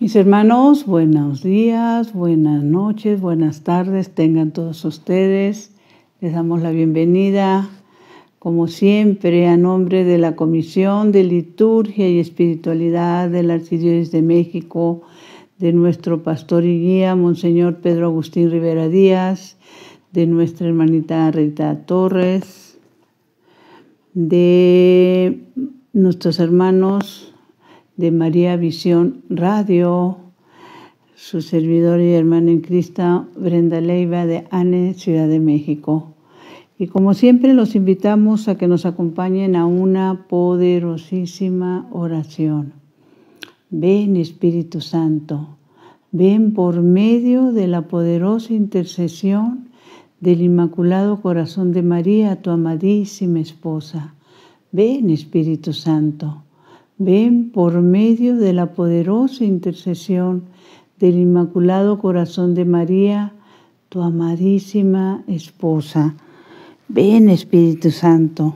Mis hermanos, buenos días, buenas noches, buenas tardes, tengan todos ustedes. Les damos la bienvenida, como siempre, a nombre de la Comisión de Liturgia y Espiritualidad de la Archidiócesis de México, de nuestro pastor y guía, Monseñor Pedro Agustín Rivera Díaz, de nuestra hermanita Rita Torres, de nuestros hermanos de María Visión Radio, su servidora y hermana en Cristo, Brenda Leiva de ANE, Ciudad de México. Y como siempre los invitamos a que nos acompañen a una poderosísima oración. Ven Espíritu Santo, ven por medio de la poderosa intercesión del Inmaculado Corazón de María, tu amadísima esposa. Ven Espíritu Santo. Ven por medio de la poderosa intercesión del Inmaculado Corazón de María, tu amadísima esposa. Ven, Espíritu Santo,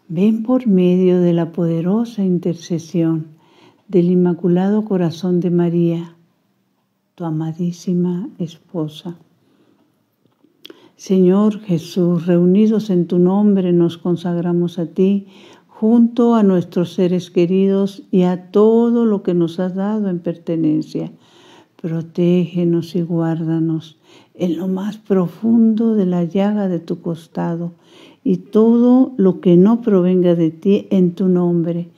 ven por medio de la poderosa intercesión del Inmaculado Corazón de María, tu amadísima esposa. Señor Jesús, reunidos en tu nombre, nos consagramos a ti, junto a nuestros seres queridos y a todo lo que nos has dado en pertenencia. Protégenos y guárdanos en lo más profundo de la llaga de tu costado y todo lo que no provenga de ti en tu nombre.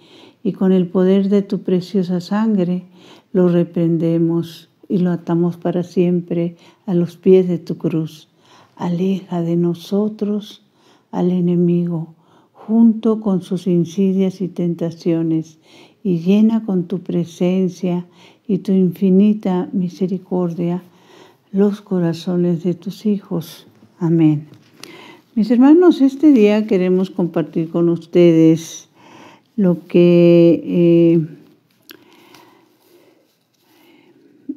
Y con el poder de tu preciosa sangre lo reprendemos y lo atamos para siempre a los pies de tu cruz. Aleja de nosotros al enemigo, junto con sus insidias y tentaciones, y llena con tu presencia y tu infinita misericordia los corazones de tus hijos. Amén. Mis hermanos, este día queremos compartir con ustedes lo que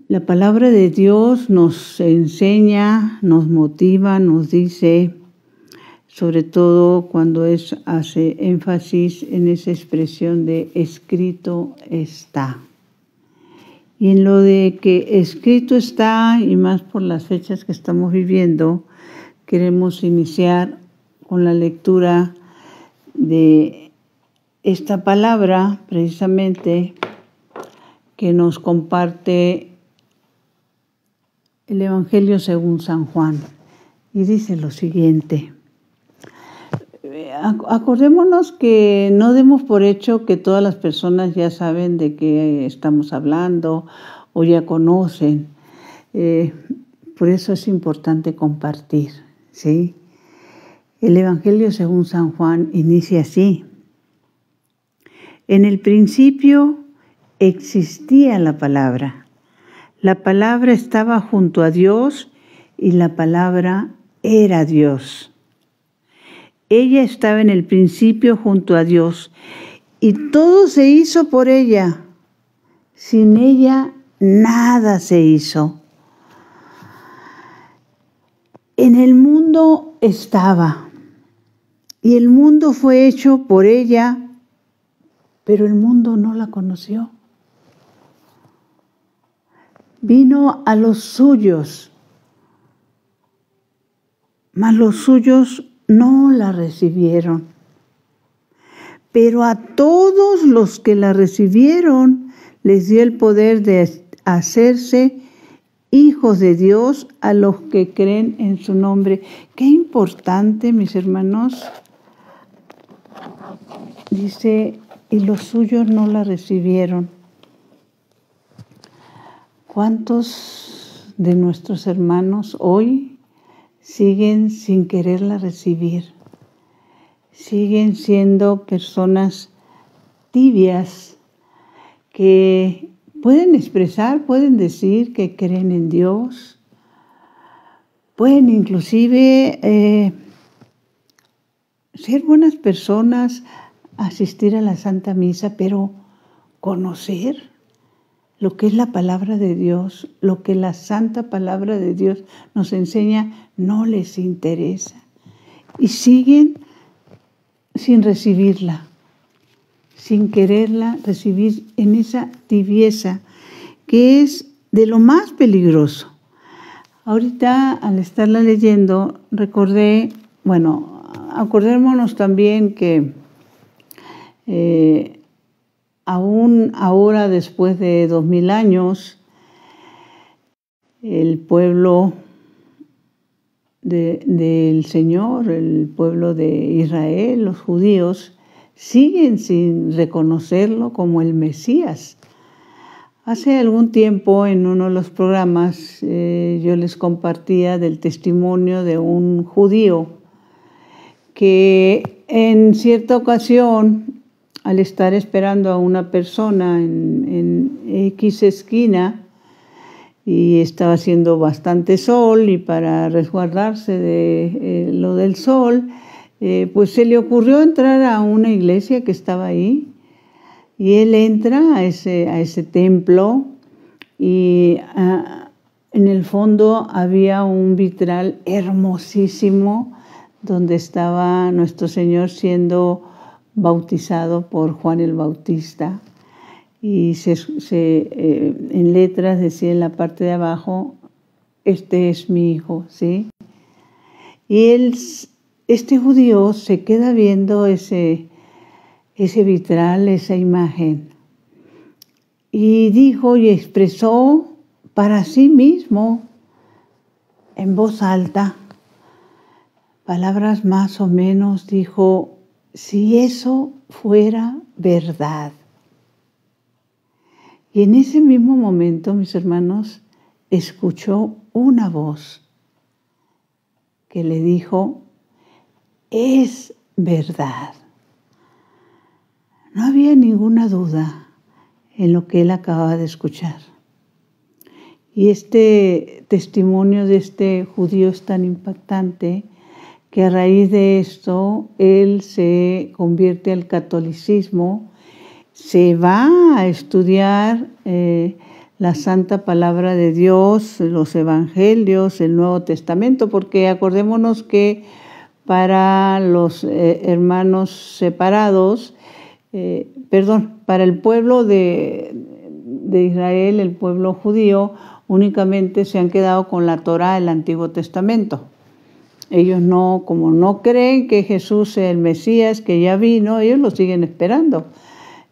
la palabra de Dios nos enseña, nos motiva, nos dice, sobre todo cuando hace énfasis en esa expresión de escrito está. Y en lo de que escrito está, y más por las fechas que estamos viviendo, queremos iniciar con la lectura de esta palabra, precisamente, que nos comparte el Evangelio según San Juan. Y dice lo siguiente. Acordémonos que no demos por hecho que todas las personas ya saben de qué estamos hablando o ya conocen. Por eso es importante compartir, ¿sí? El Evangelio según San Juan inicia así. En el principio existía la palabra. La palabra estaba junto a Dios y la palabra era Dios. Ella estaba en el principio junto a Dios y todo se hizo por ella. Sin ella nada se hizo. En el mundo estaba y el mundo fue hecho por ella, pero el mundo no la conoció. Vino a los suyos, mas los suyos no la recibieron. Pero a todos los que la recibieron les dio el poder de hacerse hijos de Dios a los que creen en su nombre. Qué importante, mis hermanos. Dice, y los suyos no la recibieron. ¿Cuántos de nuestros hermanos hoy siguen sin quererla recibir? Siguen siendo personas tibias que pueden expresar, pueden decir que creen en Dios, pueden inclusive ser buenas personas, asistir a la Santa Misa, pero conocer lo que es la palabra de Dios, lo que la santa palabra de Dios nos enseña, no les interesa. Y siguen sin recibirla, sin quererla recibir en esa tibieza que es de lo más peligroso. Ahorita, al estarla leyendo, acordémonos también que aún ahora, después de 2000 años, el pueblo del Señor, el pueblo de Israel, los judíos, siguen sin reconocerlo como el Mesías. Hace algún tiempo, en uno de los programas, yo les compartía del testimonio de un judío que en cierta ocasión, al estar esperando a una persona en X esquina, y estaba haciendo bastante sol, y para resguardarse de lo del sol, pues se le ocurrió entrar a una iglesia que estaba ahí, y él entra a ese templo, y en el fondo había un vitral hermosísimo donde estaba nuestro Señor siendo bautizado por Juan el Bautista. Y en letras decía en la parte de abajo, este es mi hijo, ¿sí? Y este judío se queda viendo ese vitral, esa imagen, y dijo y expresó para sí mismo en voz alta, palabras más o menos, dijo: si eso fuera verdad. Y en ese mismo momento, mis hermanos, escuchó una voz que le dijo: es verdad. No había ninguna duda en lo que él acababa de escuchar. Y este testimonio de este judío es tan impactante que a raíz de esto él se convierte al catolicismo, se va a estudiar la Santa Palabra de Dios, los Evangelios, el Nuevo Testamento, porque acordémonos que para los hermanos separados, para el pueblo de Israel, el pueblo judío, únicamente se han quedado con la Torá, el Antiguo Testamento. Ellos como no creen que Jesús sea el Mesías, que ya vino, ellos lo siguen esperando.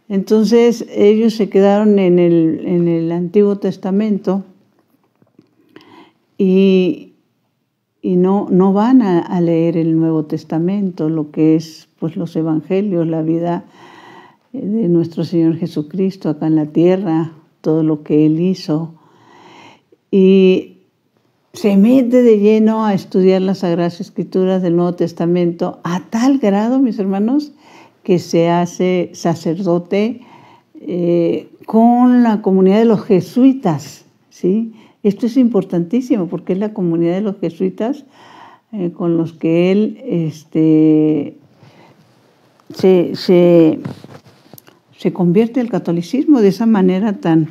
Entonces ellos se quedaron en el Antiguo Testamento y no van a leer el Nuevo Testamento, lo que es pues los Evangelios, la vida de nuestro Señor Jesucristo acá en la tierra, todo lo que Él hizo. Y se mete de lleno a estudiar las Sagradas Escrituras del Nuevo Testamento a tal grado, mis hermanos, que se hace sacerdote con la comunidad de los jesuitas, ¿sí? Esto es importantísimo porque es la comunidad de los jesuitas con los que él se convierte al catolicismo de esa manera tan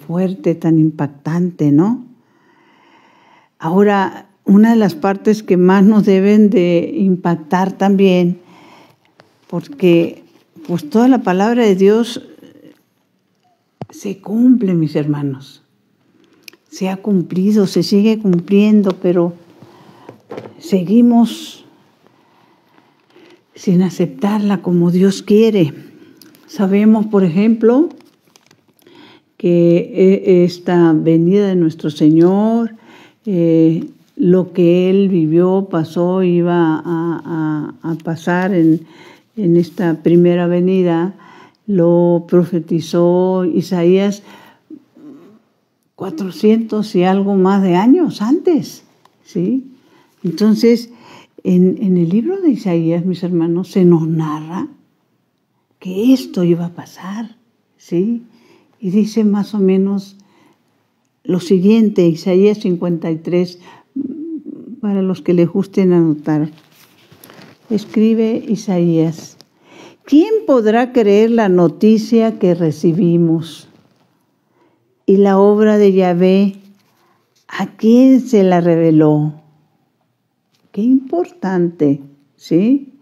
fuerte, tan impactante, ¿no? Ahora, una de las partes que más nos deben de impactar también, porque pues toda la palabra de Dios se cumple, mis hermanos. Se ha cumplido, se sigue cumpliendo, pero seguimos sin aceptarla como Dios quiere. Sabemos, por ejemplo, que esta venida de nuestro Señor, lo que Él vivió, pasó, iba a pasar en esta primera venida, lo profetizó Isaías 400 y algo más de años antes, ¿sí? Entonces, en el libro de Isaías, mis hermanos, se nos narra que esto iba a pasar, ¿sí? Y dice más o menos lo siguiente, Isaías 53, para los que les gusten anotar. Escribe Isaías: ¿quién podrá creer la noticia que recibimos? Y la obra de Yahvé, ¿a quién se la reveló? Qué importante, ¿sí?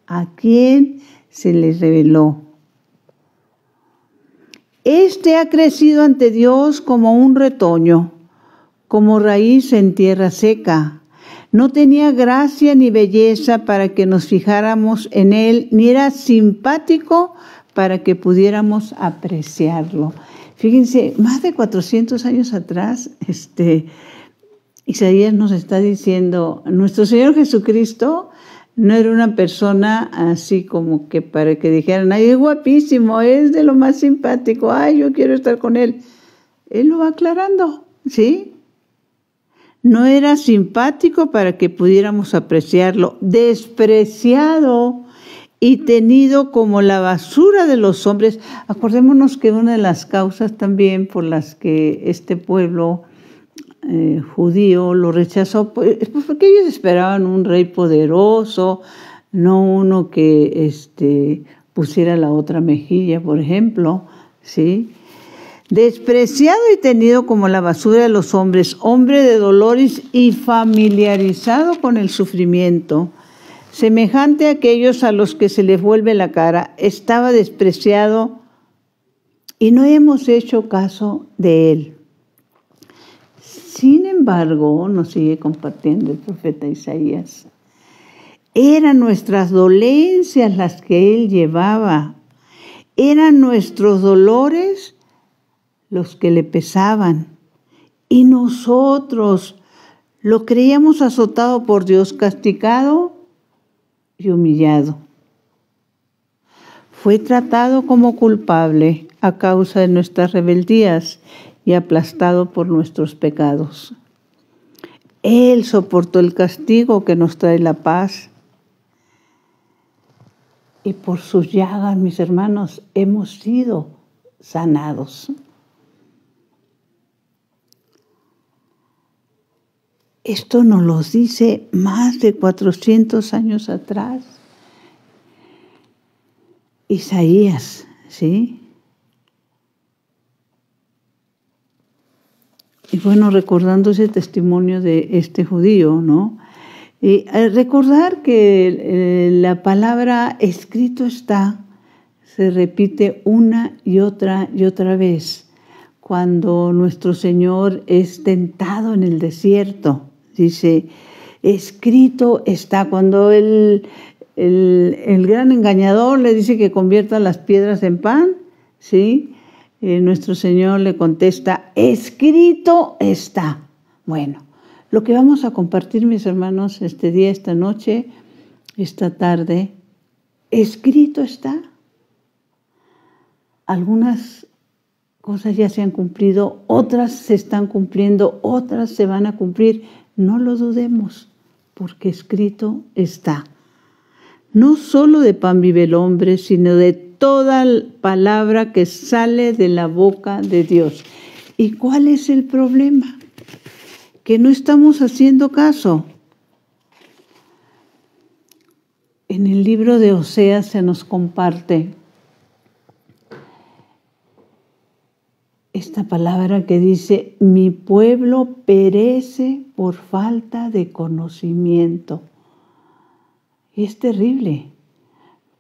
¿A quién se les reveló? Este ha crecido ante Dios como un retoño, como raíz en tierra seca. No tenía gracia ni belleza para que nos fijáramos en él, ni era simpático para que pudiéramos apreciarlo. Fíjense, más de 400 años atrás, Isaías nos está diciendo, nuestro Señor Jesucristo no era una persona así como que para que dijeran, ay, es guapísimo, es de lo más simpático, ay, yo quiero estar con él. Él lo va aclarando, ¿sí? No era simpático para que pudiéramos apreciarlo, despreciado y tenido como la basura de los hombres. Acordémonos que una de las causas también por las que este pueblo judío lo rechazó, pues porque ellos esperaban un rey poderoso, no uno que pusiera la otra mejilla, por ejemplo, ¿sí? Despreciado y tenido como la basura de los hombres, hombre de dolores y familiarizado con el sufrimiento, semejante a aquellos a los que se les vuelve la cara, estaba despreciado y no hemos hecho caso de él. Sin embargo, nos sigue compartiendo el profeta Isaías, eran nuestras dolencias las que él llevaba, eran nuestros dolores los que le pesaban, y nosotros lo creíamos azotado por Dios, castigado y humillado. Fue tratado como culpable a causa de nuestras rebeldías y aplastado por nuestros pecados. Él soportó el castigo que nos trae la paz. Y por sus llagas, mis hermanos, hemos sido sanados. Esto nos lo dice más de 400 años atrás. Isaías, ¿sí? Y bueno, recordando ese testimonio de este judío, ¿no? Y recordar que la palabra escrito está se repite una y otra vez. Cuando nuestro Señor es tentado en el desierto, dice, escrito está. Cuando el gran engañador le dice que convierta las piedras en pan, ¿sí? Nuestro Señor le contesta, escrito está. Bueno, lo que vamos a compartir, mis hermanos, este día, esta noche, esta tarde, escrito está. Algunas cosas ya se han cumplido, otras se están cumpliendo, otras se van a cumplir. No lo dudemos, porque escrito está. No solo de pan vive el hombre, sino de toda palabra que sale de la boca de Dios. ¿Y cuál es el problema? Que no estamos haciendo caso. En el libro de Oseas se nos comparte esta palabra que dice, mi pueblo perece por falta de conocimiento. Y es terrible,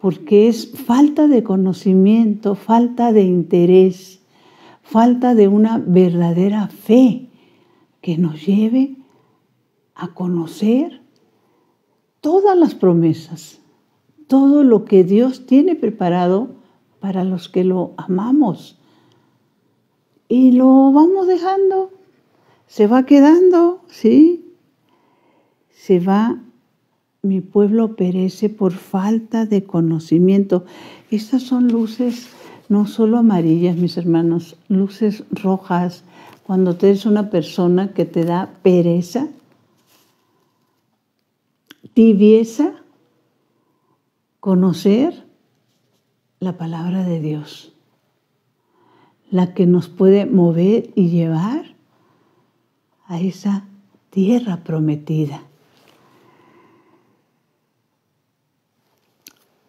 porque es falta de conocimiento, falta de interés, falta de una verdadera fe que nos lleve a conocer todas las promesas, todo lo que Dios tiene preparado para los que lo amamos. Y lo vamos dejando, se va quedando, ¿sí? Se va. Mi pueblo perece por falta de conocimiento. Estas son luces no solo amarillas, mis hermanos, luces rojas. Cuando tú eres una persona que te da pereza, tibieza, conocer la palabra de Dios, la que nos puede mover y llevar a esa tierra prometida.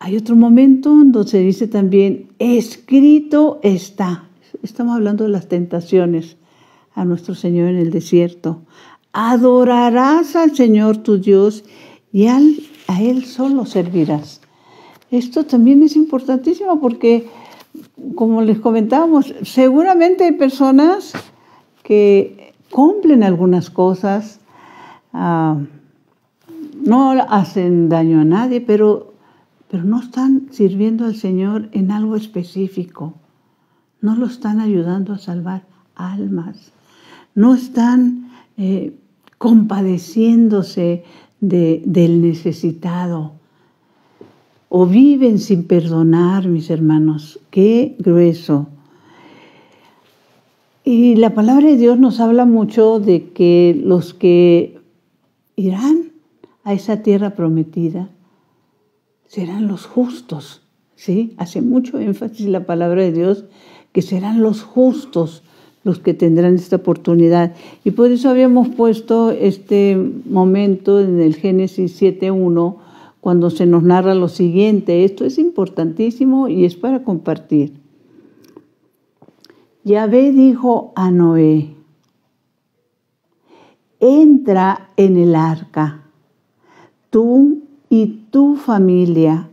Hay otro momento donde se dice también, escrito está. Estamos hablando de las tentaciones a nuestro Señor en el desierto. Adorarás al Señor tu Dios y a Él solo servirás. Esto también es importantísimo porque como les comentábamos, seguramente hay personas que cumplen algunas cosas, no hacen daño a nadie, pero no están sirviendo al Señor en algo específico. No lo están ayudando a salvar almas. No están compadeciéndose del necesitado. O viven sin perdonar, mis hermanos. ¡Qué grueso! Y la palabra de Dios nos habla mucho de que los que irán a esa tierra prometida serán los justos, ¿sí? Hace mucho énfasis la palabra de Dios que serán los justos los que tendrán esta oportunidad. Y por eso habíamos puesto este momento en el Génesis 7:1, cuando se nos narra lo siguiente. Esto es importantísimo y es para compartir. Yahvé dijo a Noé: entra en el arca, tú y tu familia,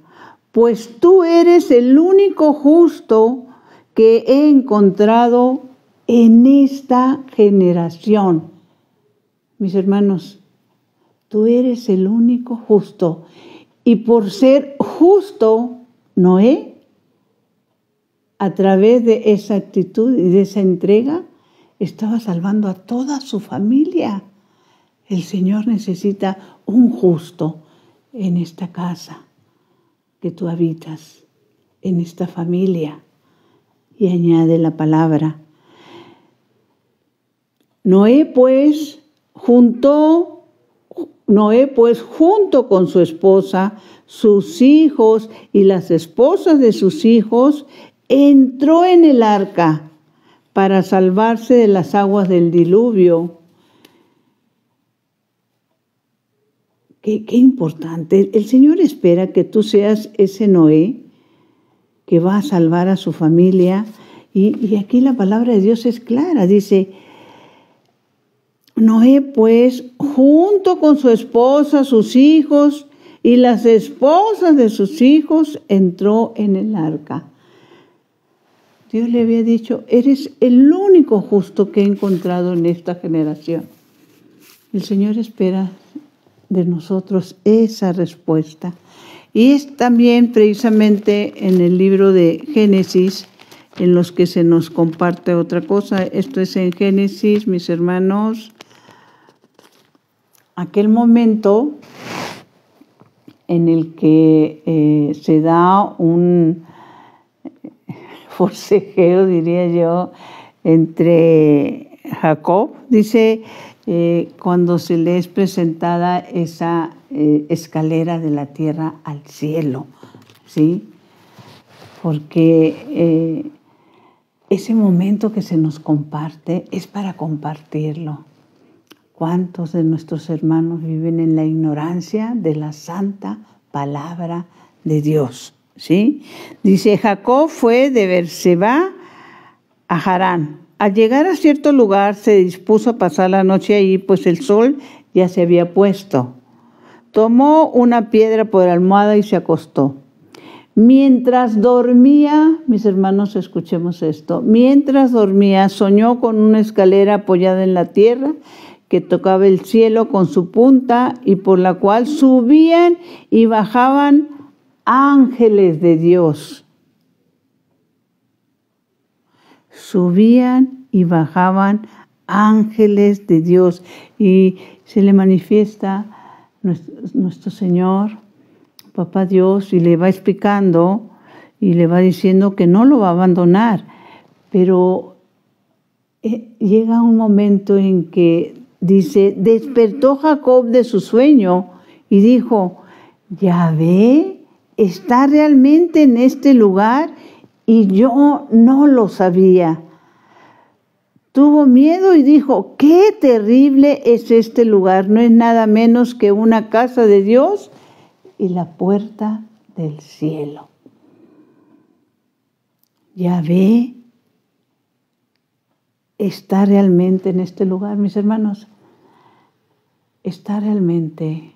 pues tú eres el único justo que he encontrado en esta generación. Mis hermanos, tú eres el único justo. Y por ser justo, Noé, a través de esa actitud y de esa entrega, estaba salvando a toda su familia. El Señor necesita un justo en esta casa que tú habitas, en esta familia. Y añade la palabra: Noé pues junto con su esposa, sus hijos y las esposas de sus hijos, entró en el arca para salvarse de las aguas del diluvio. Qué importante. El Señor espera que tú seas ese Noé que va a salvar a su familia. Y aquí la palabra de Dios es clara. Dice: Noé, pues, junto con su esposa, sus hijos y las esposas de sus hijos, entró en el arca. Dios le había dicho: eres el único justo que he encontrado en esta generación. El Señor espera de nosotros esa respuesta. Y es también precisamente en el libro de Génesis en los que se nos comparte otra cosa. Esto es en Génesis, mis hermanos, aquel momento en el que se da un forcejeo, diría yo, entre Jacob, dice, cuando se le es presentada esa escalera de la tierra al cielo, ¿sí? Porque ese momento que se nos comparte es para compartirlo. ¿Cuántos de nuestros hermanos viven en la ignorancia de la santa palabra de Dios? ¿Sí? Dice: Jacob fue de Beerseba a Harán. Al llegar a cierto lugar se dispuso a pasar la noche allí, pues el sol ya se había puesto. Tomó una piedra por almohada y se acostó. Mientras dormía, mis hermanos, escuchemos esto. Mientras dormía, soñó con una escalera apoyada en la tierra que tocaba el cielo con su punta y por la cual subían y bajaban ángeles de Dios. Subían y bajaban ángeles de Dios. Y se le manifiesta nuestro Señor, Papá Dios, y le va explicando y le va diciendo que no lo va a abandonar. Pero llega un momento en que dice: despertó Jacob de su sueño y dijo: Yahvé está realmente en este lugar y yo no lo sabía. Tuvo miedo y dijo: qué terrible es este lugar, no es nada menos que una casa de Dios y la puerta del cielo. Yahvé está realmente en este lugar, mis hermanos. Está realmente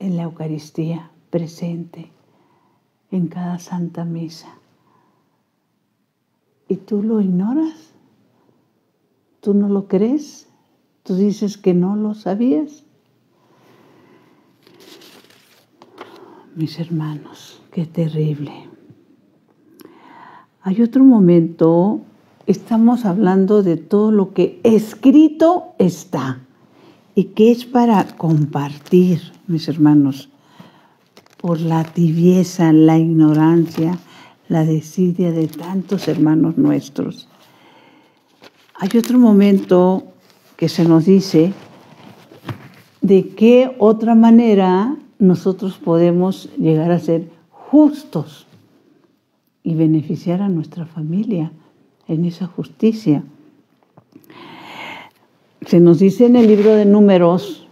en la Eucaristía, presente en cada Santa Misa. y tú lo ignoras. ¿Tú no lo crees? ¿Tú dices que no lo sabías? Mis hermanos, qué terrible. Hay otro momento, estamos hablando de todo lo que escrito está y que es para compartir, mis hermanos, por la tibieza, la ignorancia, la desidia de tantos hermanos nuestros. Hay otro momento que se nos dice de qué otra manera nosotros podemos llegar a ser justos y beneficiar a nuestra familia en esa justicia. Se nos dice en el libro de Números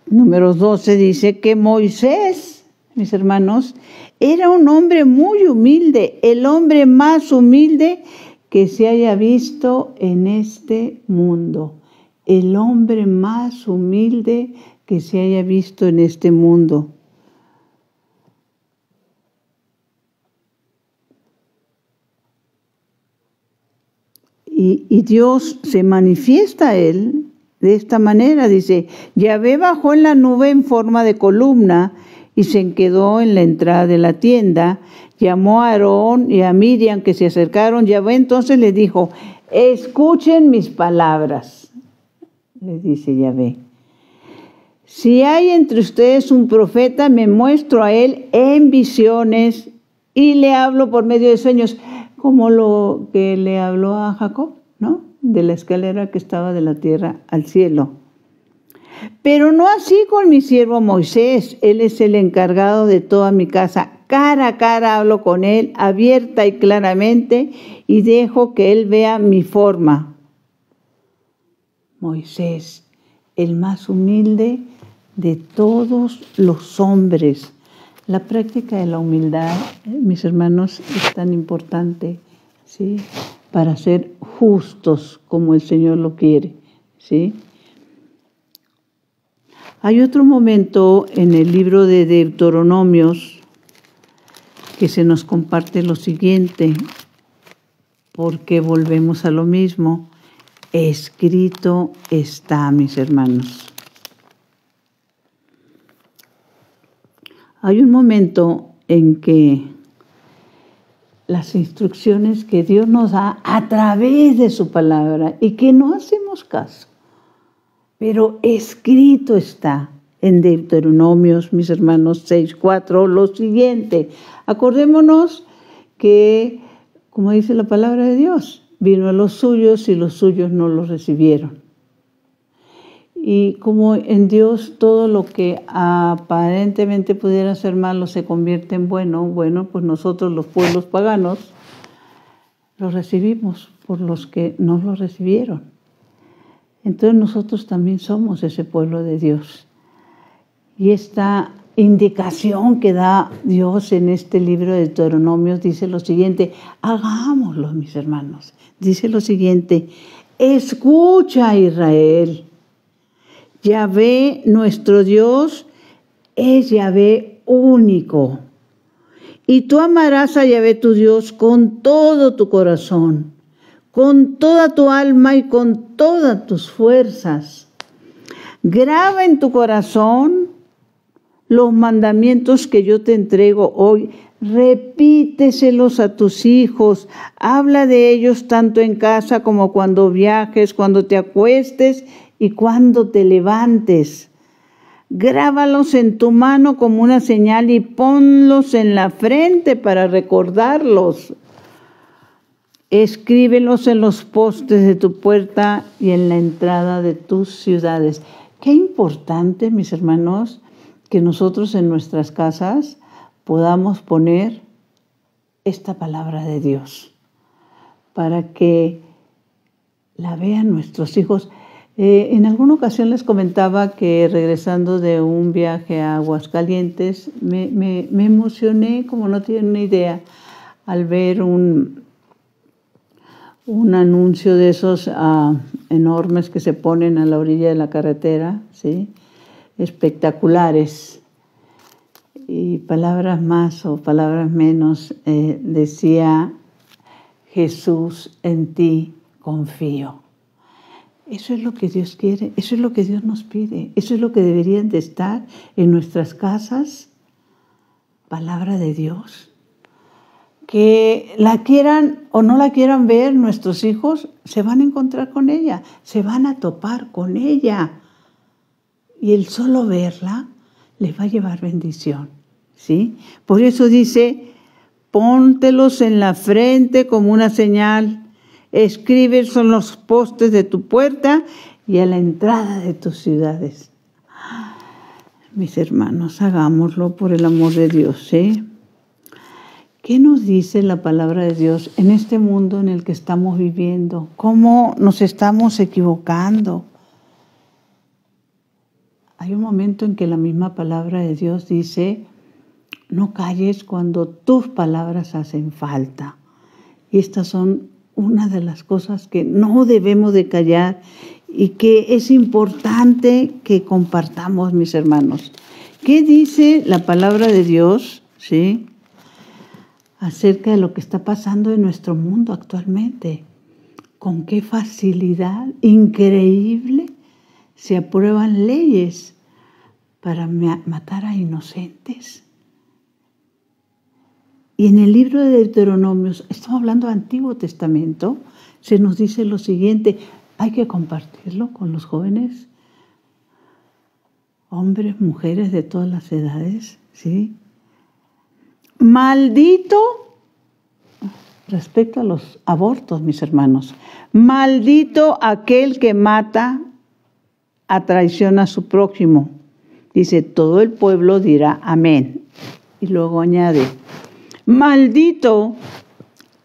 12, dice que Moisés, mis hermanos, era un hombre muy humilde, el hombre más humilde que se haya visto en este mundo. El hombre más humilde que se haya visto en este mundo. Y Dios se manifiesta a él de esta manera, dice, Yahvé bajó en la nube en forma de columna y se quedó en la entrada de la tienda, llamó a Aarón y a Miriam que se acercaron, Yahvé entonces les dijo, escuchen mis palabras, les dice Yahvé. Si hay entre ustedes un profeta, me muestro a él en visiones y le hablo por medio de sueños, como lo que le habló a Jacob, ¿no? De la escalera que estaba de la tierra al cielo. Pero no así con mi siervo Moisés, él es el encargado de toda mi casa. Cara a cara hablo con él, abierta y claramente, y dejo que él vea mi forma. Moisés, el más humilde de todos los hombres. La práctica de la humildad, mis hermanos, es tan importante, ¿sí? Para ser justos como el Señor lo quiere, ¿sí? Hay otro momento en el libro de Deuteronomios que se nos comparte lo siguiente, porque volvemos a lo mismo. Escrito está, mis hermanos. Hay un momento en que las instrucciones que Dios nos da a través de su palabra y que no hacemos caso, pero escrito está en Deuteronomios, mis hermanos, 6:4, lo siguiente. Acordémonos que, como dice la palabra de Dios, vino a los suyos y los suyos no los recibieron. Y como en Dios todo lo que aparentemente pudiera ser malo se convierte en bueno, pues nosotros los pueblos paganos lo recibimos por los que no lo recibieron. Entonces nosotros también somos ese pueblo de Dios. Y esta indicación que da Dios en este libro de Deuteronomios dice lo siguiente, hagámoslo, mis hermanos. Dice lo siguiente, escucha Israel. Yahvé, nuestro Dios, es Yahvé único. Y tú amarás a Yahvé tu Dios con todo tu corazón, con toda tu alma y con todas tus fuerzas. Graba en tu corazón los mandamientos que yo te entrego hoy. Repíteselos a tus hijos. Habla de ellos tanto en casa como cuando viajes, cuando te acuestes y cuando te levantes. Grábalos en tu mano como una señal y ponlos en la frente para recordarlos. Escríbelos en los postes de tu puerta y en la entrada de tus ciudades. Qué importante, mis hermanos, que nosotros en nuestras casas podamos poner esta palabra de Dios para que la vean nuestros hijos. En alguna ocasión les comentaba que regresando de un viaje a Aguascalientes me emocioné como no tienen una idea al ver un anuncio de esos enormes que se ponen a la orilla de la carretera, ¿sí? Espectaculares. Y palabras más o palabras menos decía Jesús, en ti confío. Eso es lo que Dios quiere, eso es lo que Dios nos pide, eso es lo que deberían de estar en nuestras casas. Palabra de Dios. Que la quieran o no la quieran ver nuestros hijos, se van a encontrar con ella, se van a topar con ella. Y el solo verla les va a llevar bendición, ¿sí? Por eso dice, póntelos en la frente como una señal, escribe en los postes de tu puerta y a la entrada de tus ciudades. Mis hermanos, hagámoslo por el amor de Dios, ¿sí? ¿Qué nos dice la palabra de Dios en este mundo en el que estamos viviendo? ¿Cómo nos estamos equivocando? Hay un momento en que la misma palabra de Dios dice, no calles cuando tus palabras hacen falta. Y estas son una de las cosas que no debemos de callar y que es importante que compartamos, mis hermanos. ¿Qué dice la palabra de Dios, sí, acerca de lo que está pasando en nuestro mundo actualmente? Con qué facilidad increíble se aprueban leyes para matar a inocentes. Y en el libro de Deuteronomio, estamos hablando del Antiguo Testamento, se nos dice lo siguiente, hay que compartirlo con los jóvenes, hombres, mujeres de todas las edades, ¿sí? Maldito, respecto a los abortos, mis hermanos, maldito aquel que mata a traición a su prójimo. Dice, todo el pueblo dirá amén. Y luego añade, maldito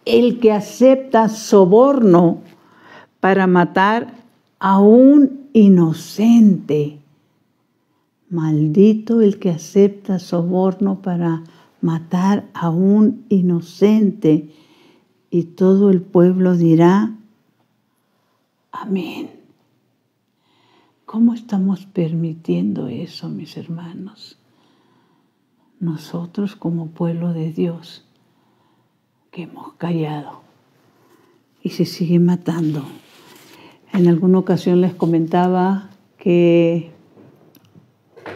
el que acepta soborno para matar a un inocente. Maldito el que acepta soborno para matar a un inocente. Y todo el pueblo dirá amén. ¿Cómo estamos permitiendo eso, mis hermanos? Nosotros como pueblo de Dios, que hemos callado y se sigue matando. En alguna ocasión les comentaba que,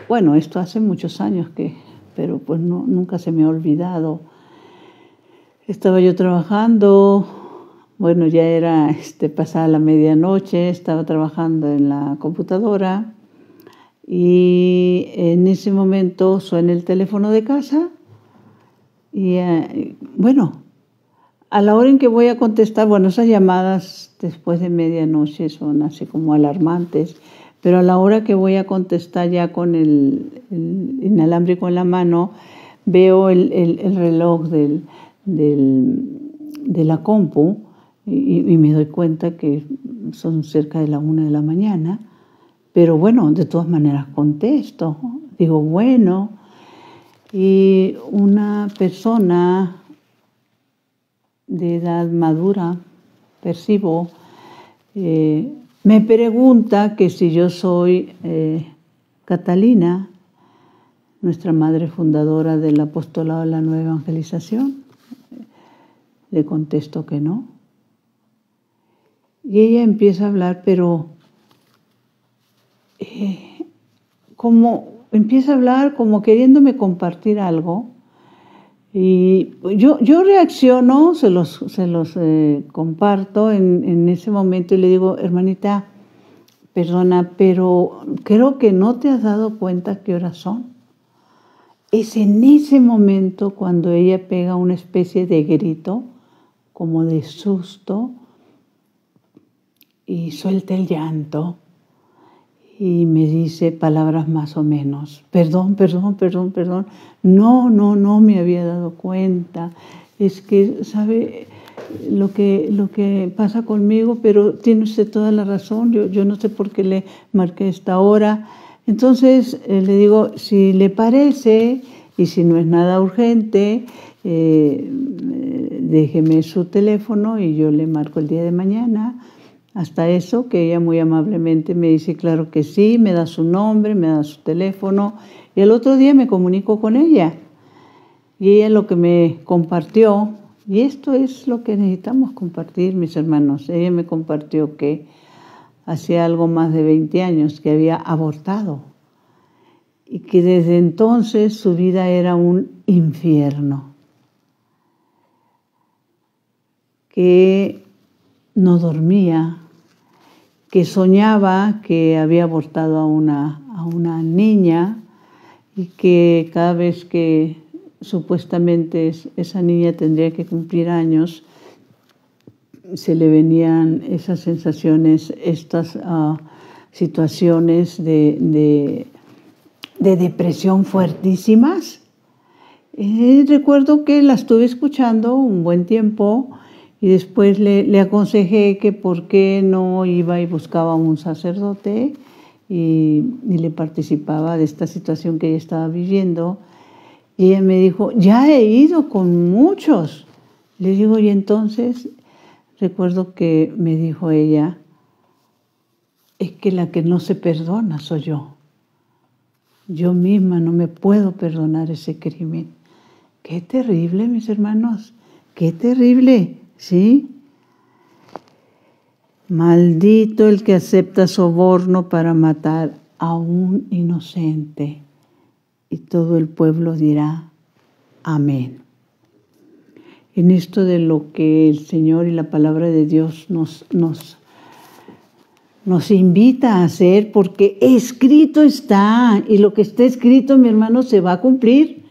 bueno, esto hace muchos años pero pues no, nunca se me ha olvidado. Estaba yo trabajando, bueno, ya era pasada la medianoche, estaba trabajando en la computadora y en ese momento suena el teléfono de casa y bueno, a la hora en que voy a contestar, bueno, esas llamadas después de medianoche son así como alarmantes, pero a la hora que voy a contestar ya con el inalámbrico en la mano, veo el reloj de la compu y me doy cuenta que son cerca de la 1 de la mañana, pero bueno, de todas maneras contesto, digo bueno, y una persona de edad madura, percibo, me pregunta que si yo soy Catalina, nuestra madre fundadora del Apostolado de la Nueva Evangelización. Le contesto que no. Y ella empieza a hablar, pero como queriéndome compartir algo. Y yo reacciono, se los comparto en ese momento y le digo, hermanita, perdona, pero creo que no te has dado cuenta qué horas son. Es en ese momento cuando ella pega una especie de grito, como de susto, y suelta el llanto y me dice palabras más o menos, perdón, no me había dado cuenta, es que sabe lo que pasa conmigo, pero tiene usted toda la razón, yo no sé por qué le marqué esta hora. Entonces le digo, si le parece y si no es nada urgente, déjeme su teléfono y yo le marco el día de mañana. Hasta eso, que ella muy amablemente me dice, claro que sí, me da su nombre, me da su teléfono. Y el otro día me comunico con ella. Y ella lo que me compartió, Y esto es lo que necesitamos compartir, mis hermanos. Ella me compartió que hacía algo más de 20 años que había abortado y que desde entonces su vida era un infierno, que no dormía, que soñaba que había abortado a una niña y que cada vez que supuestamente esa niña tendría que cumplir años, se le venían esas sensaciones, estas situaciones de depresión fuertísimas. Recuerdo que la estuve escuchando un buen tiempo y después le aconsejé que por qué no iba y buscaba un sacerdote y le participaba de esta situación que ella estaba viviendo. Y ella me dijo, ya he ido con muchos. Le digo, y entonces recuerdo que me dijo ella, es que la que no se perdona soy yo. Yo misma no me puedo perdonar ese crimen. Qué terrible, mis hermanos, qué terrible, ¿sí? Maldito el que acepta soborno para matar a un inocente. Y todo el pueblo dirá, amén. En esto de lo que el Señor y la palabra de Dios nos invita a hacer, porque escrito está, y lo que está escrito, mi hermano, se va a cumplir.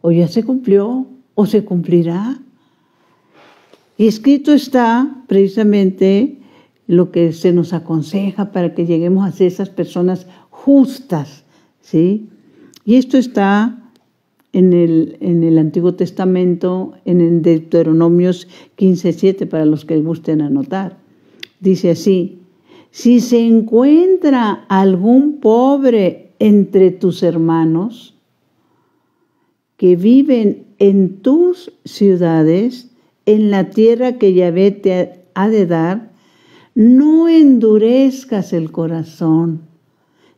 O ya se cumplió, o se cumplirá. Y escrito está precisamente lo que se nos aconseja para que lleguemos a ser esas personas justas, ¿sí? Y esto está en el Antiguo Testamento, en el Deuteronomios 15:7, para los que gusten anotar. Dice así, si se encuentra algún pobre entre tus hermanos que viven en tus ciudades, en la tierra que Yahvé te ha de dar, no endurezcas el corazón,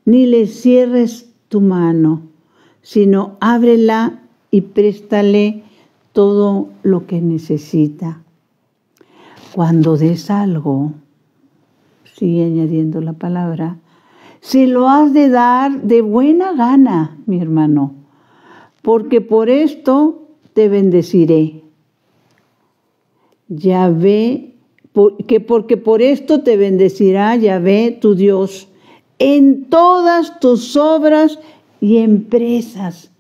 ni le cierres tu mano, sino ábrela y préstale todo lo que necesita. Cuando des algo, sigue añadiendo la palabra, se lo has de dar de buena gana, mi hermano, porque por esto te bendeciré. Yahvé, porque por esto te bendecirá Yahvé tu Dios en todas tus obras y empresas.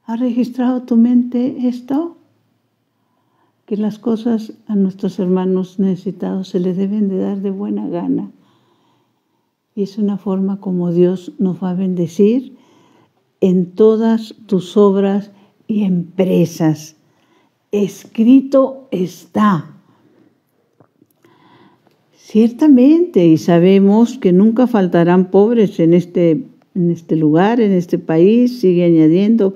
¿Ha registrado tu mente esto? Que las cosas a nuestros hermanos necesitados se les deben de dar de buena gana. Y es una forma como Dios nos va a bendecir en todas tus obras y empresas. Escrito está. Ciertamente, y sabemos que nunca faltarán pobres en este lugar, en este país, sigue añadiendo.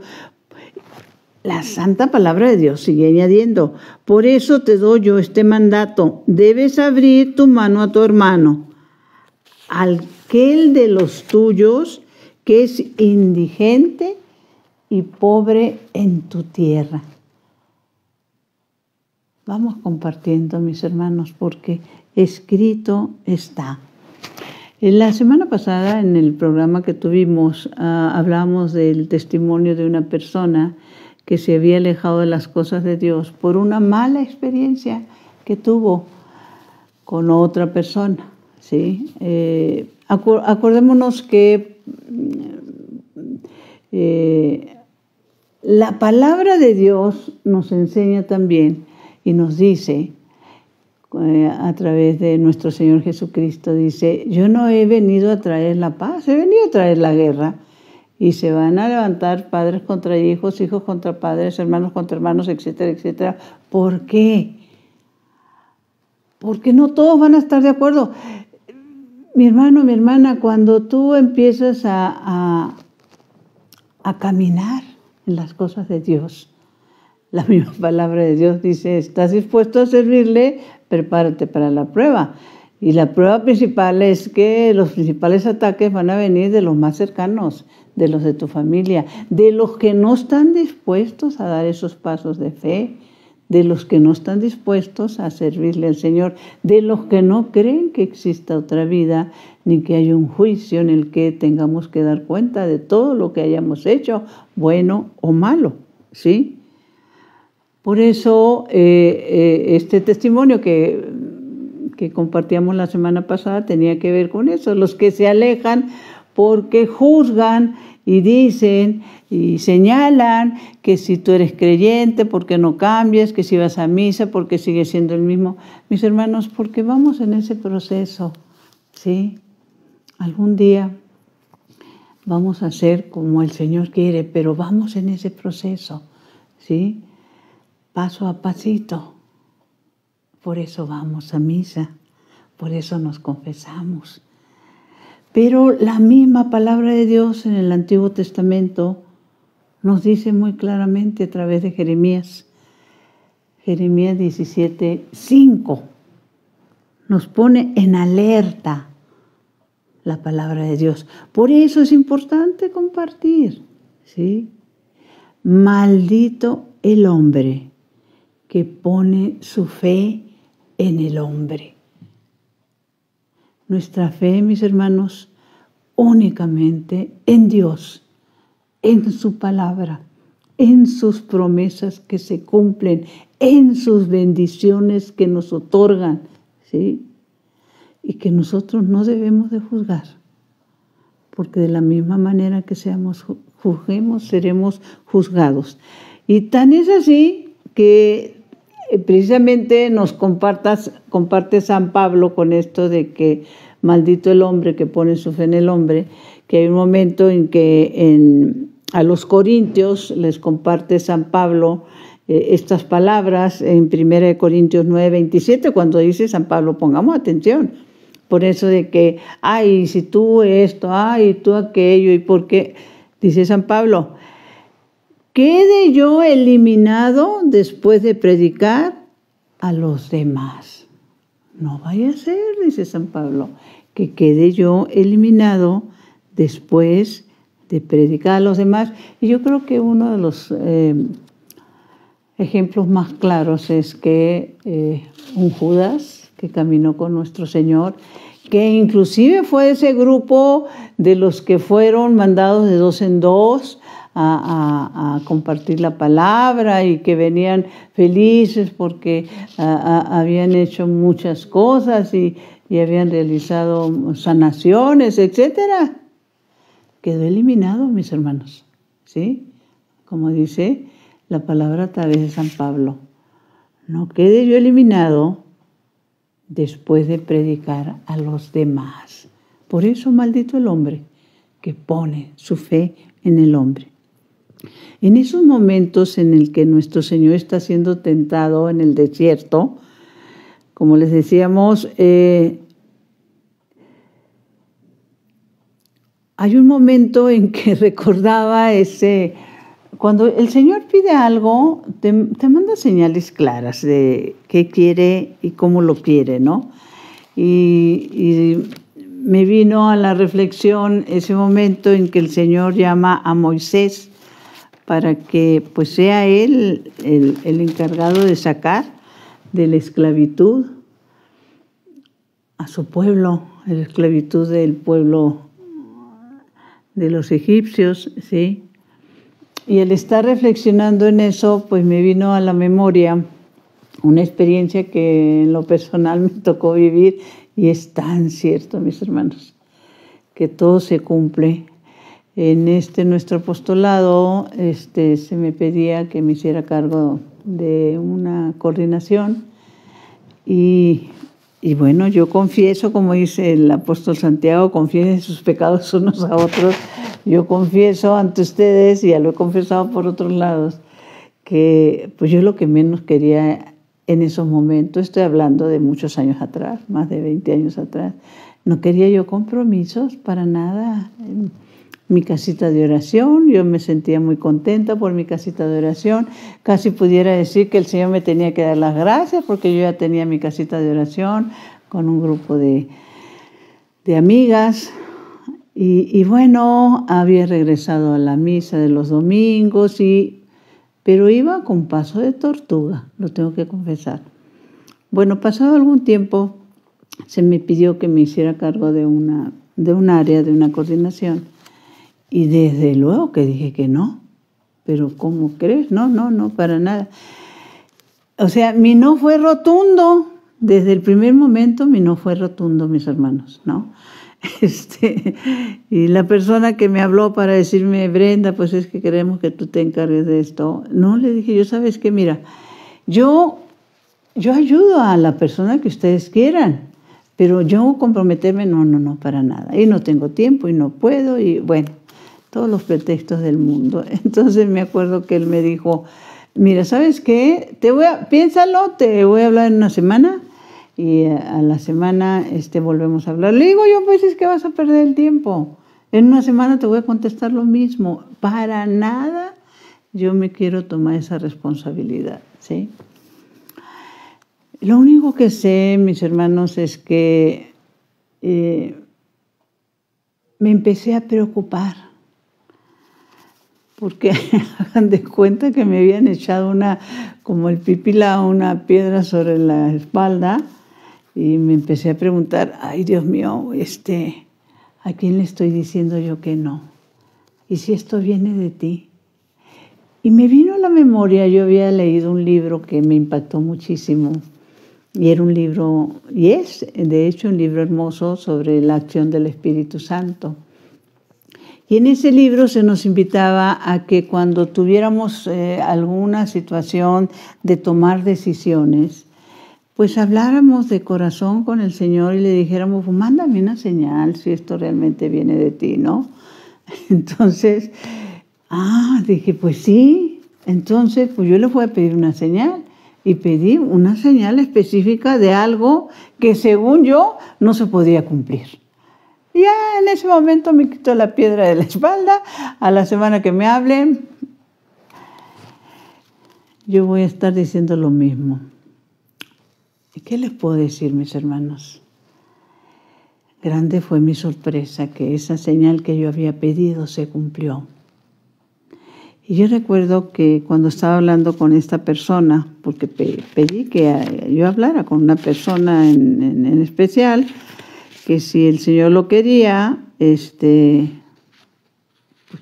La santa palabra de Dios sigue añadiendo. Por eso te doy yo este mandato. Debes abrir tu mano a tu hermano, aquel de los tuyos que es indigente y pobre en tu tierra. Vamos compartiendo, mis hermanos, porque escrito está. La semana pasada, en el programa que tuvimos, hablamos del testimonio de una persona que se había alejado de las cosas de Dios por una mala experiencia que tuvo con otra persona, ¿sí? Acordémonos que la palabra de Dios nos enseña también y nos dice, a través de nuestro Señor Jesucristo, dice, yo no he venido a traer la paz, he venido a traer la guerra. Y se van a levantar padres contra hijos, hijos contra padres, hermanos contra hermanos, etcétera, etcétera. ¿Por qué? Porque no todos van a estar de acuerdo. Mi hermano, mi hermana, cuando tú empiezas a caminar en las cosas de Dios, la misma palabra de Dios dice, ¿estás dispuesto a servirle? Prepárate para la prueba. Y la prueba principal es que los principales ataques van a venir de los más cercanos, de los de tu familia, de los que no están dispuestos a dar esos pasos de fe, de los que no están dispuestos a servirle al Señor, de los que no creen que exista otra vida, ni que haya un juicio en el que tengamos que dar cuenta de todo lo que hayamos hecho, bueno o malo, ¿sí? Por eso este testimonio que compartíamos la semana pasada tenía que ver con eso, los que se alejan porque juzgan y dicen y señalan que si tú eres creyente, ¿por qué no cambias? Que si vas a misa, ¿por qué sigues siendo el mismo? Mis hermanos, porque vamos en ese proceso, ¿sí? Algún día vamos a ser como el Señor quiere, pero vamos en ese proceso, ¿sí? Paso a pasito. Por eso vamos a misa, por eso nos confesamos. Pero la misma palabra de Dios en el Antiguo Testamento nos dice muy claramente a través de Jeremías 17:5, nos pone en alerta la palabra de Dios. Por eso es importante compartir, ¿sí? Maldito el hombre que pone su fe en el hombre. Nuestra fe, mis hermanos, únicamente en Dios, en su palabra, en sus promesas que se cumplen, en sus bendiciones que nos otorgan, ¿sí? Y que nosotros no debemos de juzgar, porque de la misma manera que juzguemos, seremos juzgados. Y tan es así que precisamente nos comparte San Pablo con esto de que maldito el hombre que pone su fe en el hombre, que hay un momento en que a los corintios les comparte San Pablo estas palabras en 1 Corintios 9:27, cuando dice San Pablo, pongamos atención, por eso de que, ay, si tú esto, ay, tú aquello, y por qué, dice San Pablo, quede yo eliminado después de predicar a los demás. No vaya a ser, dice San Pablo, que quede yo eliminado después de predicar a los demás. Y yo creo que uno de los ejemplos más claros es que un Judas que caminó con nuestro Señor, que inclusive fue ese grupo de los que fueron mandados de 2 en 2 a compartir la palabra y que venían felices porque habían hecho muchas cosas y habían realizado sanaciones, etcétera. Quedó eliminado, mis hermanos, ¿sí? Como dice la palabra a través de San Pablo. No quede yo eliminado después de predicar a los demás. Por eso maldito el hombre que pone su fe en el hombre. En esos momentos en el que nuestro Señor está siendo tentado en el desierto, como les decíamos, hay un momento en que recordaba cuando el Señor pide algo, te manda señales claras de qué quiere y cómo lo quiere, ¿no? Y me vino a la reflexión ese momento en que el Señor llama a Moisés para que pues sea él el encargado de sacar de la esclavitud a su pueblo, la esclavitud del pueblo de los egipcios, ¿sí? Y al estar reflexionando en eso, pues me vino a la memoria una experiencia que en lo personal me tocó vivir y es tan cierto, mis hermanos, que todo se cumple. En nuestro apostolado se me pedía que me hiciera cargo de una coordinación y bueno, yo confieso, como dice el apóstol Santiago, confiesen sus pecados unos a otros. Yo confieso ante ustedes, y ya lo he confesado por otros lados, que pues yo lo que menos quería en esos momentos, estoy hablando de muchos años atrás, más de 20 años atrás, no quería yo compromisos para nada. Mi casita de oración, yo me sentía muy contenta por mi casita de oración, casi pudiera decir que el Señor me tenía que dar las gracias porque yo ya tenía mi casita de oración con un grupo de amigas. Y bueno, había regresado a la misa de los domingos, pero iba con paso de tortuga, lo tengo que confesar. Bueno, pasado algún tiempo, se me pidió que me hiciera cargo de un área, de una coordinación. Y desde luego que dije que no. Pero ¿cómo crees? No, para nada. O sea, mi no fue rotundo. Desde el primer momento mi no fue rotundo, mis hermanos, ¿no? Y la persona que me habló para decirme, Brenda, pues es que queremos que tú te encargues de esto. No, le dije, yo sabes qué, mira, yo ayudo a la persona que ustedes quieran, pero yo comprometerme, no, para nada. Y no tengo tiempo y no puedo y bueno, todos los pretextos del mundo. Entonces me acuerdo que él me dijo, mira, ¿sabes qué? Piénsalo, te voy a hablar en una semana. Y a la semana volvemos a hablar. Le digo yo, pues es que vas a perder el tiempo. En una semana te voy a contestar lo mismo. Para nada yo me quiero tomar esa responsabilidad, ¿sí? Lo único que sé, mis hermanos, es que me empecé a preocupar. Porque hagan de cuenta que me habían echado como el pipila, una piedra sobre la espalda. Y me empecé a preguntar, ay Dios mío, ¿a quién le estoy diciendo yo que no? ¿Y si esto viene de ti? Y me vino a la memoria, yo había leído un libro que me impactó muchísimo. Y era un libro, y es de hecho un libro hermoso sobre la acción del Espíritu Santo. Y en ese libro se nos invitaba a que cuando tuviéramos alguna situación de tomar decisiones, pues habláramos de corazón con el Señor y le dijéramos, pues mándame una señal si esto realmente viene de ti, ¿no? Entonces, dije, pues sí. Entonces, pues yo le voy a pedir una señal. Y pedí una señal específica de algo que según yo no se podía cumplir. Y ya en ese momento me quitó la piedra de la espalda. A la semana que me hablen, yo voy a estar diciendo lo mismo. ¿Y qué les puedo decir, mis hermanos? Grande fue mi sorpresa que esa señal que yo había pedido se cumplió. Y yo recuerdo que cuando estaba hablando con esta persona, porque pedí que yo hablara con una persona en especial, que si el Señor lo quería, pues que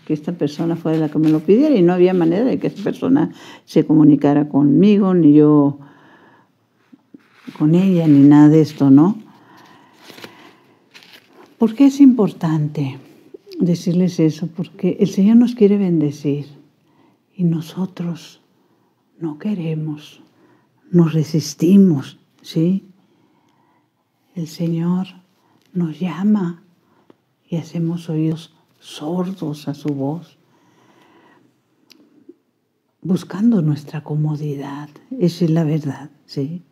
esta persona fuera la que me lo pidiera, y no había manera de que esta persona se comunicara conmigo, ni yo con ella, ni nada de esto, ¿no? ¿Por qué es importante decirles eso? Porque el Señor nos quiere bendecir y nosotros no queremos, nos resistimos, ¿sí? El Señor nos llama y hacemos oídos sordos a su voz, buscando nuestra comodidad. Esa es la verdad, ¿sí?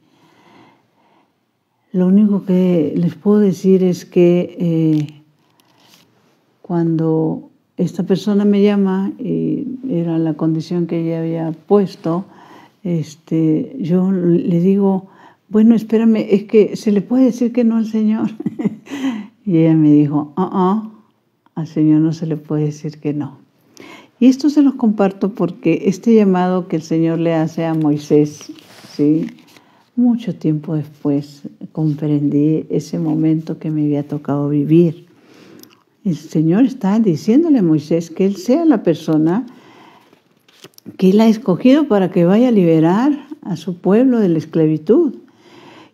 Lo único que les puedo decir es que cuando esta persona me llama, y era la condición que ella había puesto, yo le digo, bueno, espérame, es que ¿se le puede decir que no al Señor? Y ella me dijo, al Señor no se le puede decir que no. Y esto se los comparto porque este llamado que el Señor le hace a Moisés, ¿sí? Mucho tiempo después comprendí ese momento que me había tocado vivir. El Señor está diciéndole a Moisés que Él sea la persona que Él ha escogido para que vaya a liberar a su pueblo de la esclavitud.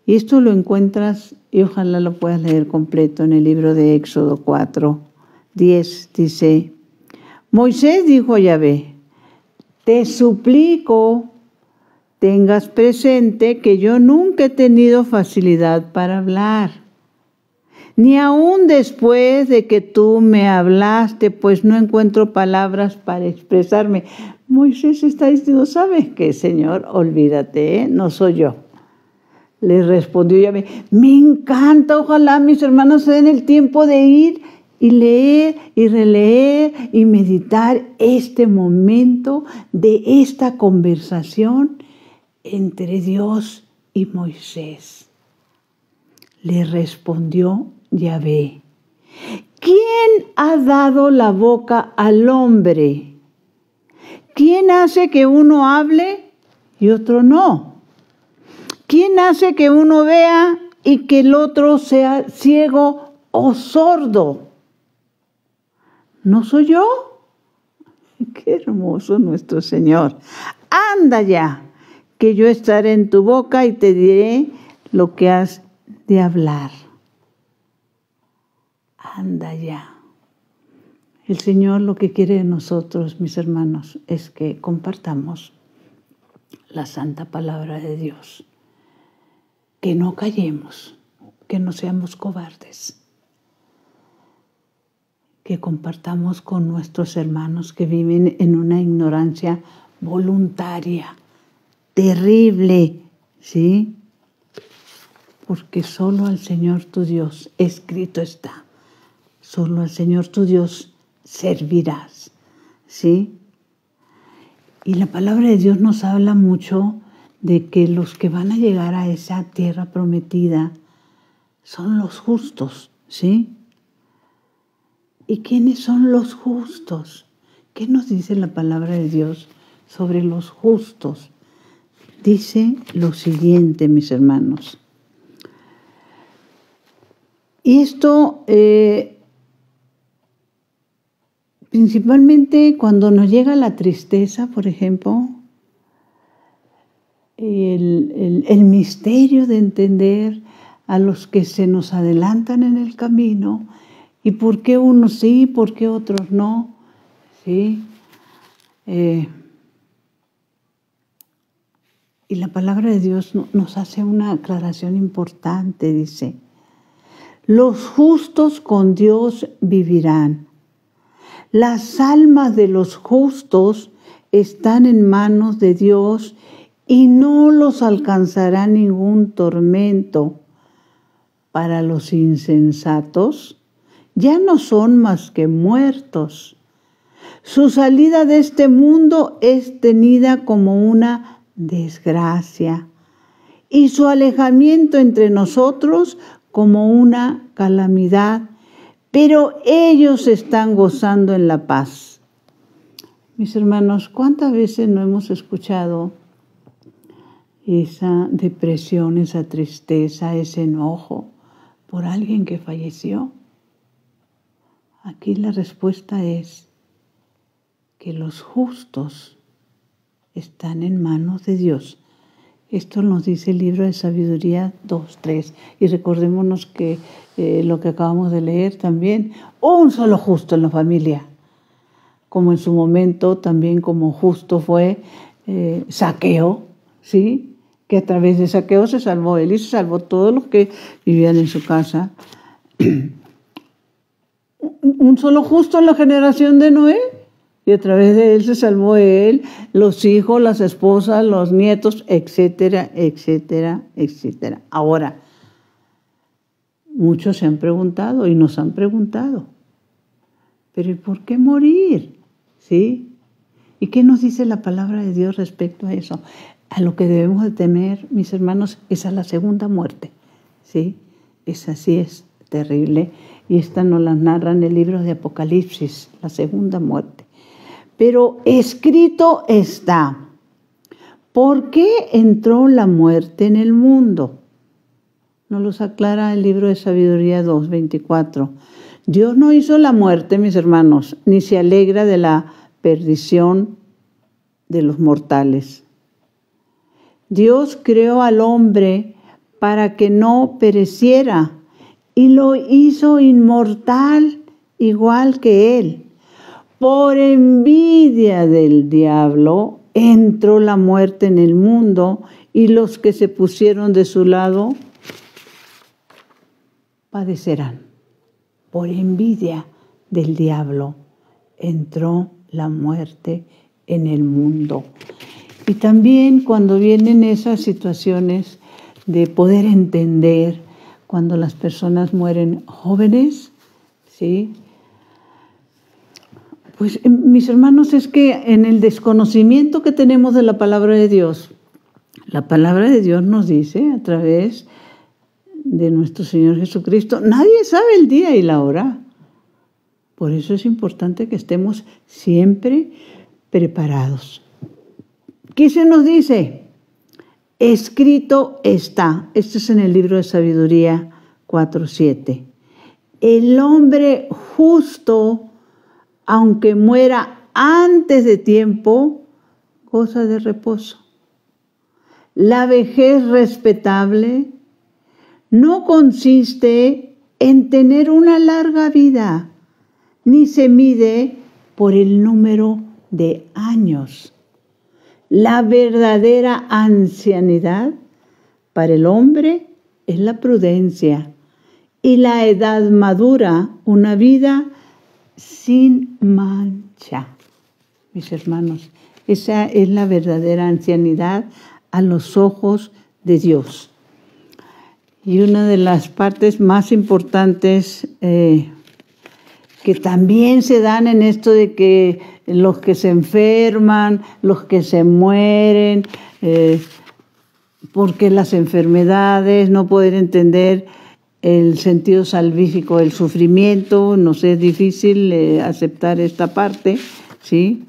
Y esto lo encuentras, y ojalá lo puedas leer completo, en el libro de Éxodo 4:10. Dice, Moisés dijo a Yahvé, te suplico tengas presente que yo nunca he tenido facilidad para hablar, ni aún después de que tú me hablaste, pues no encuentro palabras para expresarme. Moisés está diciendo, ¿sabes qué, Señor? Olvídate, no soy yo. Le respondió Yahvé, me encanta, ojalá mis hermanos se den el tiempo de ir y leer y releer y meditar este momento de esta conversación entre Dios y Moisés. Le respondió Yahvé: ¿quién ha dado la boca al hombre? ¿Quién hace que uno hable y otro no? ¿Quién hace que uno vea y que el otro sea ciego o sordo? ¿No soy yo? Qué hermoso nuestro Señor. Anda ya, que yo estaré en tu boca y te diré lo que has de hablar. Anda ya. El Señor lo que quiere de nosotros, mis hermanos, es que compartamos la santa palabra de Dios. Que no callemos, que no seamos cobardes. Que compartamos con nuestros hermanos que viven en una ignorancia voluntaria, terrible, ¿sí? Porque solo al Señor tu Dios, escrito está, solo al Señor tu Dios servirás, ¿sí? Y la palabra de Dios nos habla mucho de que los que van a llegar a esa tierra prometida son los justos, ¿sí? ¿Y quiénes son los justos? ¿Qué nos dice la palabra de Dios sobre los justos? Dice lo siguiente, mis hermanos. Y esto, principalmente cuando nos llega la tristeza, por ejemplo, el misterio de entender a los que se nos adelantan en el camino, y por qué unos sí, por qué otros no, ¿sí? Y la palabra de Dios nos hace una aclaración importante, dice: los justos con Dios vivirán. Las almas de los justos están en manos de Dios y no los alcanzará ningún tormento. Para los insensatos, ya no son más que muertos. Su salida de este mundo es tenida como una desgracia y su alejamiento entre nosotros como una calamidad, pero ellos están gozando en la paz. Mis hermanos, ¿cuántas veces no hemos escuchado esa depresión, esa tristeza, ese enojo por alguien que falleció? Aquí la respuesta es que los justos están en manos de Dios. Esto nos dice el libro de Sabiduría 2:3. Y recordémonos que lo que acabamos de leer también, un solo justo en la familia. Como en su momento también como justo fue Zaqueo, ¿sí? Que a través de Zaqueo se salvó él y se salvó todos los que vivían en su casa. Un solo justo en la generación de Noé, y a través de él se salvó él, los hijos, las esposas, los nietos, etcétera, etcétera, etcétera. Ahora, muchos se han preguntado y nos han preguntado, ¿pero y por qué morir? ¿Sí? ¿Y qué nos dice la palabra de Dios respecto a eso? A lo que debemos de temer, mis hermanos, es a la segunda muerte, ¿sí? Esa sí es terrible, y esta nos la narra en el libro de Apocalipsis, la segunda muerte. Pero escrito está: ¿por qué entró la muerte en el mundo? Nos los aclara el libro de Sabiduría 2:24. Dios no hizo la muerte, mis hermanos, ni se alegra de la perdición de los mortales. Dios creó al hombre para que no pereciera y lo hizo inmortal igual que él. Por envidia del diablo entró la muerte en el mundo y los que se pusieron de su lado padecerán. Por envidia del diablo entró la muerte en el mundo. Y también cuando vienen esas situaciones de poder entender, cuando las personas mueren jóvenes, ¿sí? Pues, mis hermanos, es que en el desconocimiento que tenemos de la palabra de Dios, la palabra de Dios nos dice a través de nuestro Señor Jesucristo. Nadie sabe el día y la hora. Por eso es importante que estemos siempre preparados. ¿Qué se nos dice? Escrito está. Esto es en el libro de Sabiduría 4:7. El hombre justo, aunque muera antes de tiempo, goza de reposo. La vejez respetable no consiste en tener una larga vida, ni se mide por el número de años. La verdadera ancianidad para el hombre es la prudencia y la edad madura, una vida sin mancha. Mis hermanos, esa es la verdadera ancianidad a los ojos de Dios. Y una de las partes más importantes que también se dan en esto de que los que se enferman, los que se mueren, porque las enfermedades, no poder entender el sentido salvífico del sufrimiento, nos es difícil aceptar esta parte, ¿sí?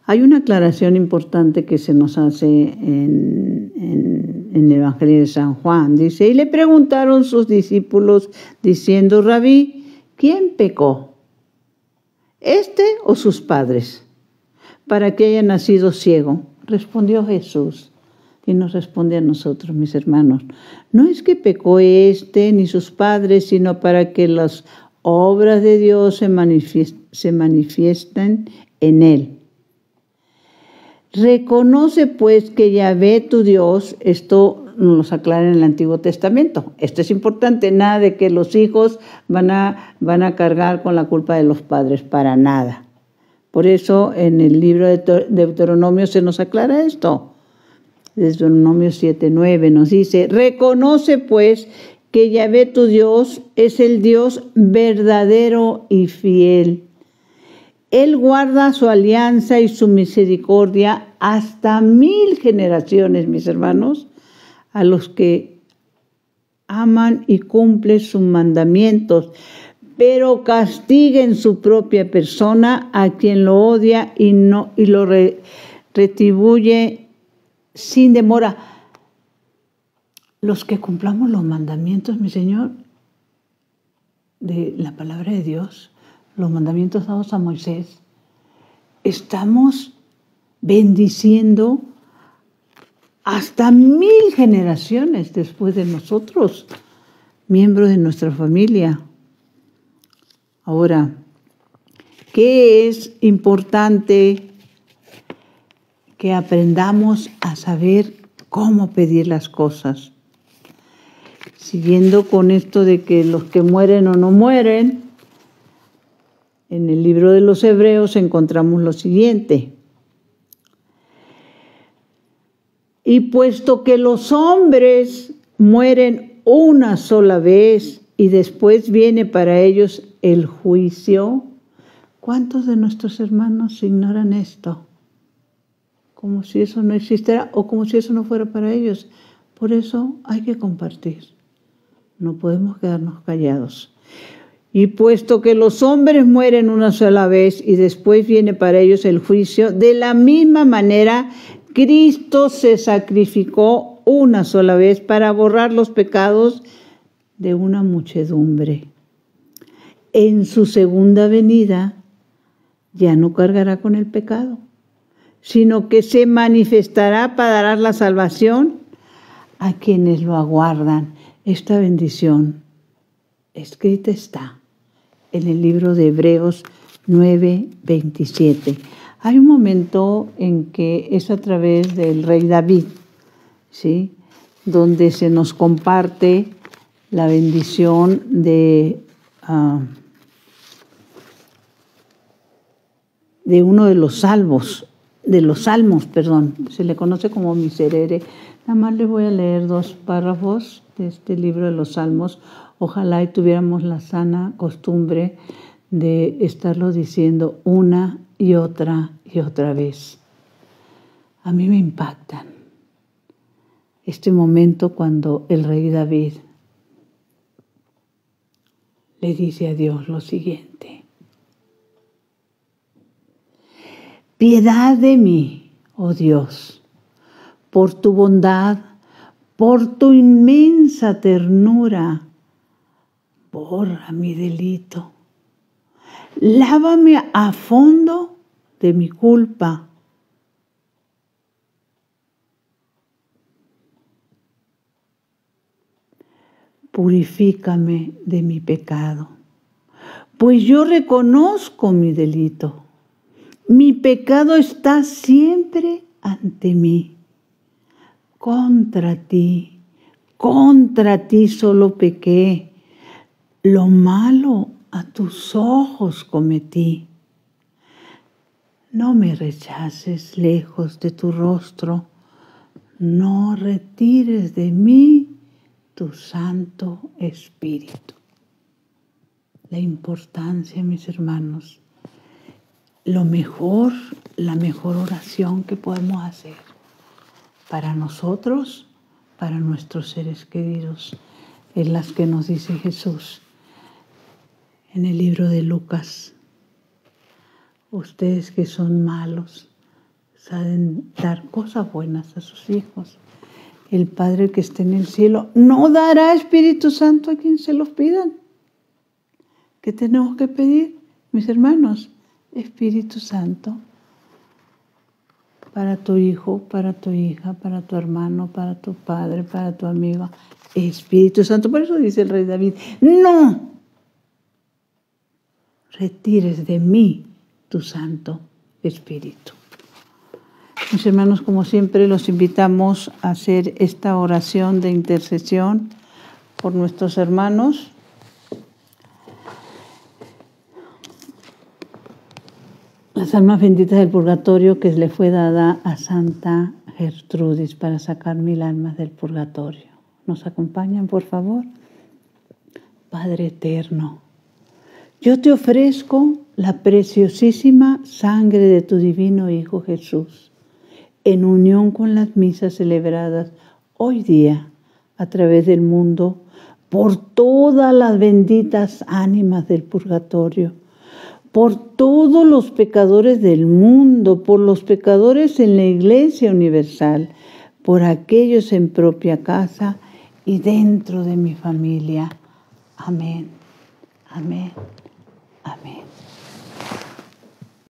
Hay una aclaración importante que se nos hace en el Evangelio de San Juan. Dice, y le preguntaron sus discípulos diciendo, Rabí, ¿quién pecó? ¿Este o sus padres? Para que haya nacido ciego. Respondió Jesús y nos responde a nosotros, mis hermanos. No es que pecó este ni sus padres, sino para que las obras de Dios se manifiesten en él. Reconoce pues que Yahvé tu Dios, esto nos aclara en el Antiguo Testamento. Esto es importante, nada de que los hijos van a cargar con la culpa de los padres, para nada. Por eso en el libro de Deuteronomio se nos aclara esto. Deuteronomio 7:9 nos dice, reconoce pues que Yahvé tu Dios es el Dios verdadero y fiel. Él guarda su alianza y su misericordia hasta 1000 generaciones, mis hermanos, a los que aman y cumplen sus mandamientos, pero castiga en su propia persona a quien lo odia y lo retribuye sin demora. Los que cumplamos los mandamientos, mi Señor, de la palabra de Dios, los mandamientos dados a Moisés, estamos bendiciendo hasta 1000 generaciones después de nosotros, miembros de nuestra familia. Ahora, ¿qué es importante que aprendamos a saber cómo pedir las cosas? Siguiendo con esto de que los que mueren o no mueren, en el libro de los Hebreos encontramos lo siguiente. Y puesto que los hombres mueren una sola vez y después viene para ellos el juicio, ¿cuántos de nuestros hermanos ignoran esto? Como si eso no existiera o como si eso no fuera para ellos. Por eso hay que compartir. No podemos quedarnos callados. Y puesto que los hombres mueren una sola vez y después viene para ellos el juicio, de la misma manera Cristo se sacrificó una sola vez para borrar los pecados de una muchedumbre. En su segunda venida ya no cargará con el pecado, sino que se manifestará para dar la salvación a quienes lo aguardan. Esta bendición escrita está en el libro de Hebreos 9:27. Hay un momento en que es a través del rey David, ¿sí?, donde se nos comparte la bendición de uno de los salmos, se le conoce como miserere. Nada más les voy a leer 2 párrafos de este libro de los Salmos. Ojalá y tuviéramos la sana costumbre de estarlo diciendo una y otra vez. A mí me impactan. este momento cuando el rey David le dice a Dios lo siguiente: piedad de mí, oh Dios, por tu bondad, por tu inmensa ternura, borra mi delito. Lávame a fondo de mi culpa. Purifícame de mi pecado, pues yo reconozco mi delito. Mi pecado está siempre ante mí. Contra ti solo pequé. Lo malo a tus ojos cometí. No me rechaces lejos de tu rostro. No retires de mí tu Santo Espíritu. La importancia, mis hermanos, la mejor oración que podemos hacer para nosotros, para nuestros seres queridos, es las que nos dice Jesús en el libro de Lucas. Ustedes que son malos saben dar cosas buenas a sus hijos. El Padre que está en el cielo no dará Espíritu Santo a quien se los pidan. ¿Qué tenemos que pedir, mis hermanos? Espíritu Santo para tu hijo, para tu hija, para tu hermano, para tu padre, para tu amigo. Espíritu Santo. Por eso dice el rey David: no retires de mí tu Santo Espíritu. Mis hermanos, como siempre, los invitamos a hacer esta oración de intercesión por nuestros hermanos. Las almas benditas del purgatorio que le fue dada a Santa Gertrudis para sacar 1000 almas del purgatorio. ¿Nos acompañan, por favor? Padre eterno, yo te ofrezco la preciosísima sangre de tu divino Hijo Jesús, en unión con las misas celebradas hoy día a través del mundo por todas las benditas ánimas del purgatorio, por todos los pecadores del mundo, por los pecadores en la Iglesia Universal, por aquellos en propia casa y dentro de mi familia. Amén, amén, amén.